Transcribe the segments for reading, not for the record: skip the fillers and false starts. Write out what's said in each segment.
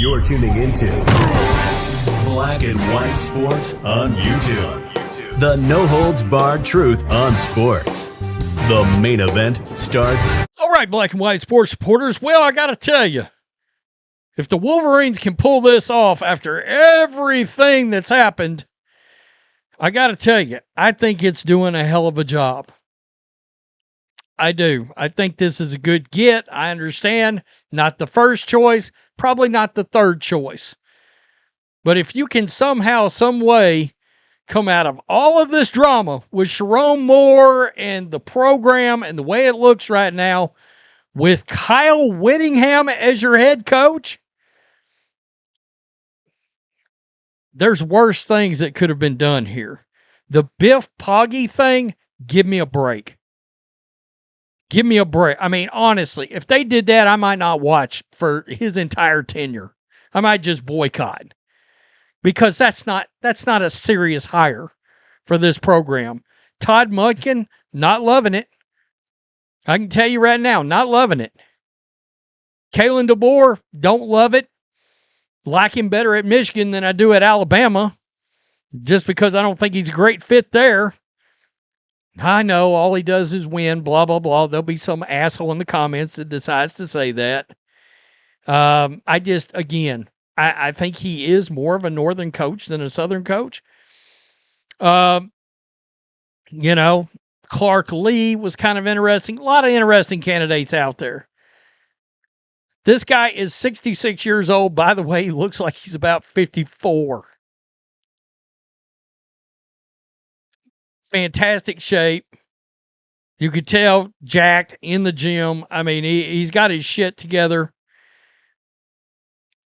You're tuning into Black and White Sports on YouTube. The no-holds-barred truth on sports. The main event starts. All right, Black and White Sports supporters. Well, I got to tell you, if the Wolverines can pull this off after everything that's happened, I got to tell you, I think it's doing a hell of a job. I do. I think this is a good get. I understand. Not the first choice, probably not the third choice. But if you can somehow, some way come out of all of this drama with Sherrone Moore and the program and the way it looks right now with Kyle Whittingham as your head coach, there's worse things that could have been done here. The Biff Poggi thing, give me a break. Give me a break. I mean, honestly, if they did that, I might not watch for his entire tenure. I might just boycott. Because that's not a serious hire for this program. Todd Monken, not loving it. I can tell you right now, not loving it. Kalen DeBoer, don't love it. Like him better at Michigan than I do at Alabama. Just because I don't think he's a great fit there. I know all he does is win, blah, blah, blah. There'll be some asshole in the comments that decides to say that. I think he is more of a Northern coach than a Southern coach. Clark Lee was kind of interesting. A lot of interesting candidates out there. This guy is 66 years old. By the way, he looks like he's about 54. Fantastic shape. You could tell jacked in the gym. I mean, he's got his shit together.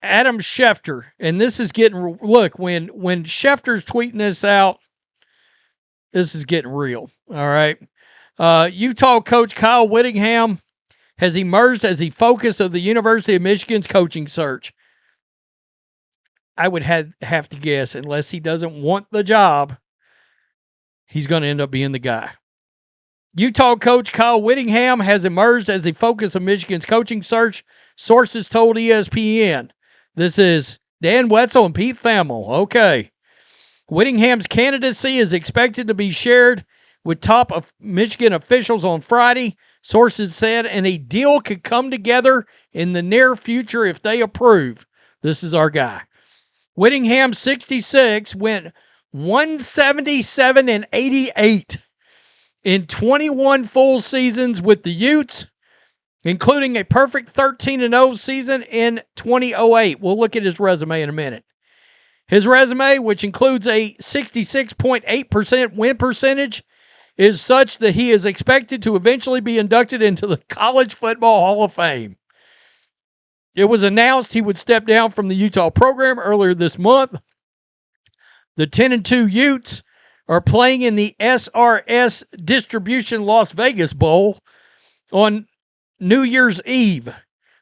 Adam Schefter, and this is getting, look, when Schefter's tweeting this out, this is getting real, all right? Utah coach Kyle Whittingham has emerged as the focus of the University of Michigan's coaching search. I would have to guess, unless he doesn't want the job, he's going to end up being the guy. Utah coach Kyle Whittingham has emerged as the focus of Michigan's coaching search, sources told ESPN. This is Dan Wetzel and Pete Thamel. Okay. Whittingham's candidacy is expected to be shared with top of Michigan officials on Friday, sources said, and a deal could come together in the near future if they approve. This is our guy. Whittingham, 66, went 177-88 in 21 full seasons with the Utes, including a perfect 13-0 season in 2008. We'll look at his resume in a minute. His resume, which includes a 66.8% win percentage, is such that he is expected to eventually be inducted into the College Football Hall of Fame. It was announced he would step down from the Utah program earlier this month. The 10-2 Utes are playing in the SRS Distribution Las Vegas Bowl on New Year's Eve.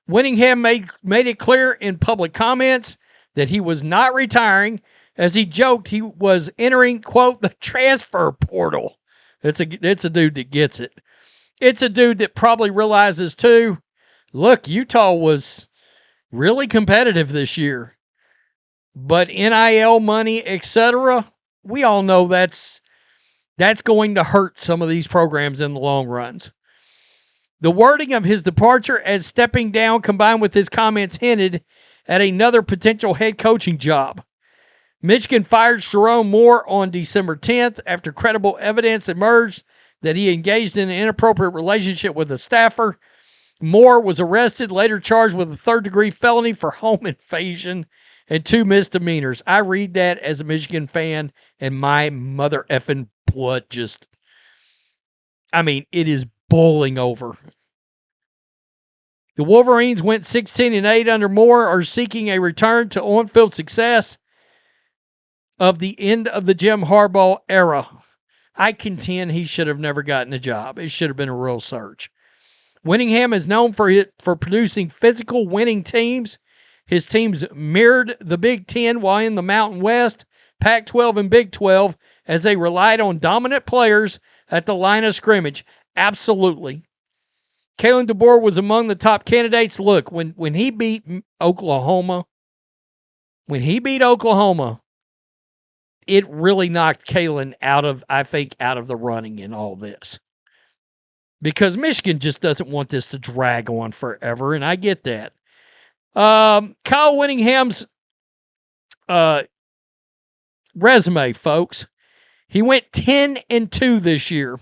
Whittingham made it clear in public comments that he was not retiring, as he joked he was entering, quote, the transfer portal. It's a dude that gets it. It's a dude that probably realizes, too, look, Utah was really competitive this year. But NIL money, etc., we all know that's going to hurt some of these programs in the long runs. The wording of his departure as stepping down combined with his comments hinted at another potential head coaching job. Michigan fired Sherrone Moore on December 10th after credible evidence emerged that he engaged in an inappropriate relationship with a staffer. Moore was arrested, later charged with a third-degree felony for home invasion and 2 misdemeanors. I read that as a Michigan fan, and my mother effing blood just, it is boiling over. The Wolverines went 16-8 under Moore, are seeking a return to on-field success of the end of the Jim Harbaugh era. I contend he should have never gotten a job. It should have been a real search. Whittingham is known for producing physical winning teams. His teams mirrored the Big Ten while in the Mountain West, Pac-12, and Big 12 as they relied on dominant players at the line of scrimmage. Absolutely. Kalen DeBoer was among the top candidates. Look, when he beat Oklahoma, when he beat Oklahoma, it really knocked Kalen out of the running in all this. Because Michigan just doesn't want this to drag on forever, and I get that. Kyle Whittingham's resume, folks. He went 10-2 this year.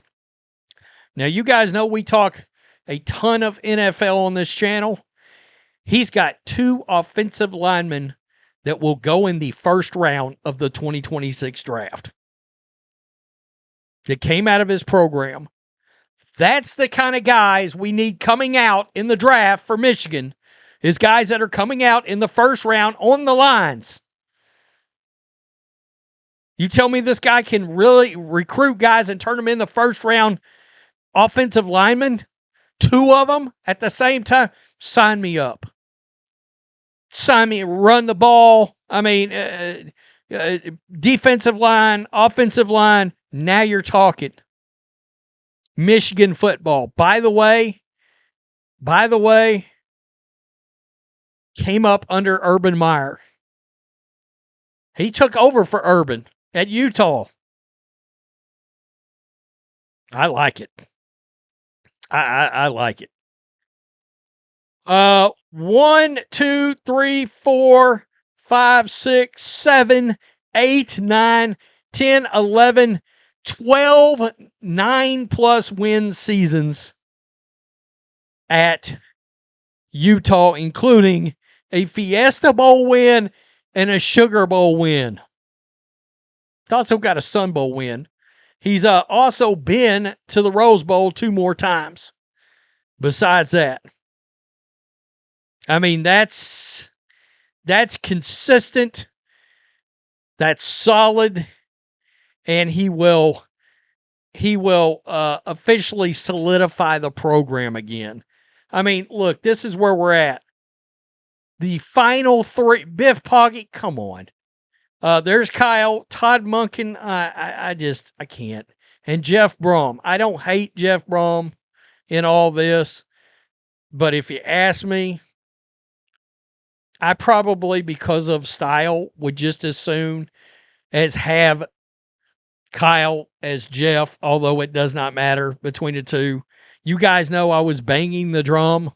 Now, you guys know we talk a ton of NFL on this channel. He's got 2 offensive linemen that will go in the first round of the 2026 draft that came out of his program. That's the kind of guys we need coming out in the draft for Michigan, is guys that are coming out in the first round on the lines. You tell me this guy can really recruit guys and turn them in the first round offensive linemen, 2 of them at the same time? Sign me up. Sign me, run the ball. I mean, defensive line, offensive line. Now you're talking. Michigan football. By the way, came up under Urban Meyer. He took over for Urban at Utah. I like it. I like it. 1, 2, 3, 4, 5, 6, 7, 8, 9, 10, 11, 12, 9+ win seasons at Utah, including a Fiesta Bowl win and a Sugar Bowl win. Also got a Sun Bowl win. He's also been to the Rose Bowl 2 more times. Besides that, I mean, that's consistent. That's solid. And he will officially solidify the program again. I mean, look, this is where we're at. The final 3, Biff Poggi, come on. There's Kyle, Todd Monken, I can't. And Jeff Brom. I don't hate Jeff Brom in all this, but if you ask me, I probably, because of style, would just as soon as have Kyle as Jeff, although it does not matter between the two. You guys know I was banging the drum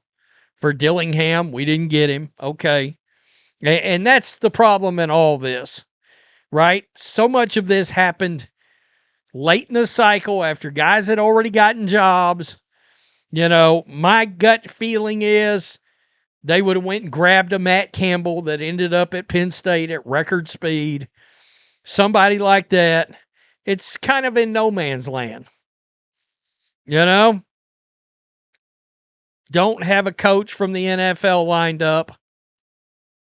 for Dillingham. We didn't get him. Okay. And that's the problem in all this, right? So much of this happened late in the cycle after guys had already gotten jobs. You know, my gut feeling is they would have went and grabbed a Matt Campbell that ended up at Penn State at record speed. Somebody like that. It's kind of in no man's land. You know? Don't have a coach from the NFL lined up.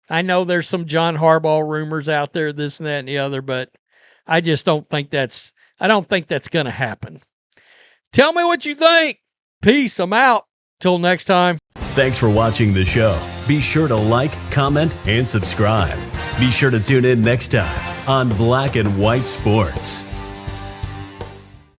I know there's some John Harbaugh rumors out there, this and that and the other, but I just don't think that's going to happen. Tell me what you think. Peace. I'm out. Till next time. Thanks for watching the show. Be sure to like, comment, and subscribe. Be sure to tune in next time on Black and White Sports.